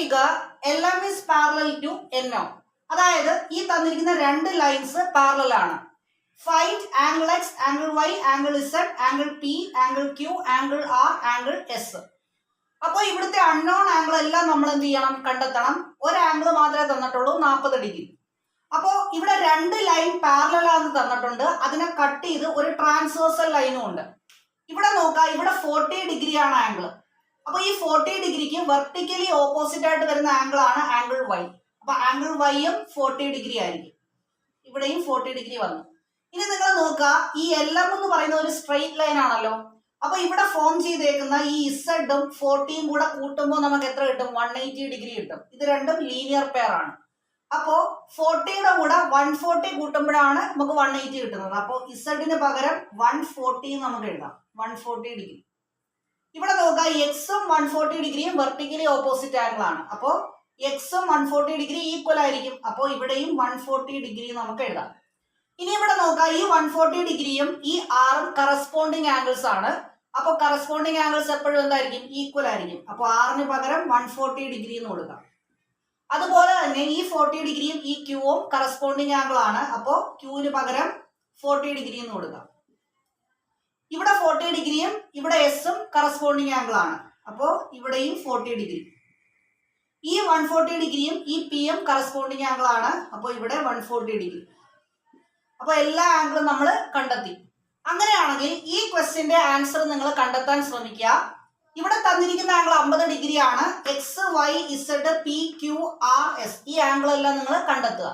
figure, LM is parallel to NO. അതായത് ഈ തന്നിരിക്കുന്ന രണ്ട് ലൈൻസ് പാരലൽ ആണ്. Find angle X, angle Y, angle Z, angle P, angle Q, angle R, angle S. അപ്പോൾ ഇവിടുത്തെ unknown angle എല്ലാം നമ്മൾ എന്ത് ചെയ്യണം? കണ്ടെത്തണം. ഒരു ആംഗിൾ മാത്രമേ തന്നിട്ടുള്ളൂ, 40 ഡിഗ്രി. അപ്പോൾ ഇവിടെ രണ്ട് ലൈൻ പാരലൽ ആണെന്ന് തന്നിട്ടുണ്ട്. അതിനെ കട്ട് ചെയ്ത് ഒരു ട്രാൻസ്വേഴ്സൽ ലൈനും ഉണ്ട്. ഇവിടെ നോക്കാം, ഇവിടെ 40 ഡിഗ്രി ആണ് ആംഗിൾ. അപ്പൊ ഈ 40 ഡിഗ്രിക്ക് വെർട്ടിക്കലി ഓപ്പോസിറ്റ് ആയിട്ട് വരുന്ന ആംഗിൾ ആണ് ആംഗിൾ വൈ. അപ്പൊ ആംഗിൾ വൈയും 40 ഡിഗ്രി ആയിരിക്കും. ഇവിടെയും 40 ഡിഗ്രി വന്നു. ഇനി നിങ്ങൾ നോക്കുക, ഈ LM എന്ന് പറയുന്ന ഒരു സ്ട്രെയിറ്റ് ലൈൻ ആണല്ലോ. അപ്പൊ ഇവിടെ ഫോം ചെയ്തേക്കുന്ന ഈ ഇസഡും 40യും കൂടെ കൂട്ടുമ്പോൾ നമുക്ക് എത്ര കിട്ടും? 180 ഡിഗ്രി കിട്ടും. ഇത് രണ്ടും ലീനിയർ പെയർ ആണ്. അപ്പോ 40യുടെ കൂടെ 140 കൂട്ടുമ്പോഴാണ് നമുക്ക് 180 കിട്ടുന്നത്. അപ്പോൾ ഇസഡിന് പകരം 140 നമുക്ക് എഴുതാം. 140 ഡിഗ്രി. ഇവിടെ നോക്കുക, എക്സും 140 ഡിഗ്രിയും വെർട്ടിക്കലി ഓപ്പോസിറ്റ് ആംഗിൾ ആണ്. അപ്പോൾ എക്സും 140 ഡിഗ്രി ഈക്വൽ ആയിരിക്കും. അപ്പോൾ ഇവിടെയും 140 ഡിഗ്രി നമുക്ക് എഴുതാം. ഇനി ഇവിടെ നോക്കുക, ഈ 140 ഡിഗ്രിയും ഈ ആറും കറസ്പോണ്ടിങ് ആംഗിൾസ് ആണ്. അപ്പോൾ കറസ്പോണ്ടിങ് ആംഗിൾസ് എപ്പോഴും എന്തായിരിക്കും? ഈക്വൽ ആയിരിക്കും. അപ്പോൾ ആറിന് പകരം 140 ഡിഗ്രി എന്ന് കൊടുക്കാം. അതുപോലെ തന്നെ ഈ 40 ഡിഗ്രിയും ഈ ക്യൂവും കറസ്പോണ്ടിങ് ആംഗിൾ ആണ്. അപ്പോൾ ക്യൂവിന് പകരം 40 ഡിഗ്രി എന്ന് കൊടുക്കാം. ഇവിടെ 40 ഡിഗ്രിയും ഇവിടെ എസും കറസ്പോണ്ടിങ് ആംഗിൾ ആണ്. അപ്പോൾ ഇവിടെയും 40 ഡിഗ്രി. ഈ 140 ഡിഗ്രിയും ഈ പിയും കറസ്പോണ്ടിങ് ആംഗിൾ ആണ്. അപ്പോൾ ഇവിടെ 140 ഡിഗ്രി. അപ്പോൾ എല്ലാ ആംഗിളും നമ്മൾ കണ്ടെത്തി. അങ്ങനെയാണെങ്കിൽ ഈ ക്വസ്റ്റ്യന്റെ ആൻസർ നിങ്ങൾ കണ്ടെത്താൻ ശ്രമിക്കുക. ഇവിടെ തന്നിരിക്കുന്ന ആംഗിൾ 50 ഡിഗ്രി ആണ്. X, Y, Z, P, Q, R, S ഈ ആംഗിൾ എല്ലാം നിങ്ങൾ കണ്ടെത്തുക.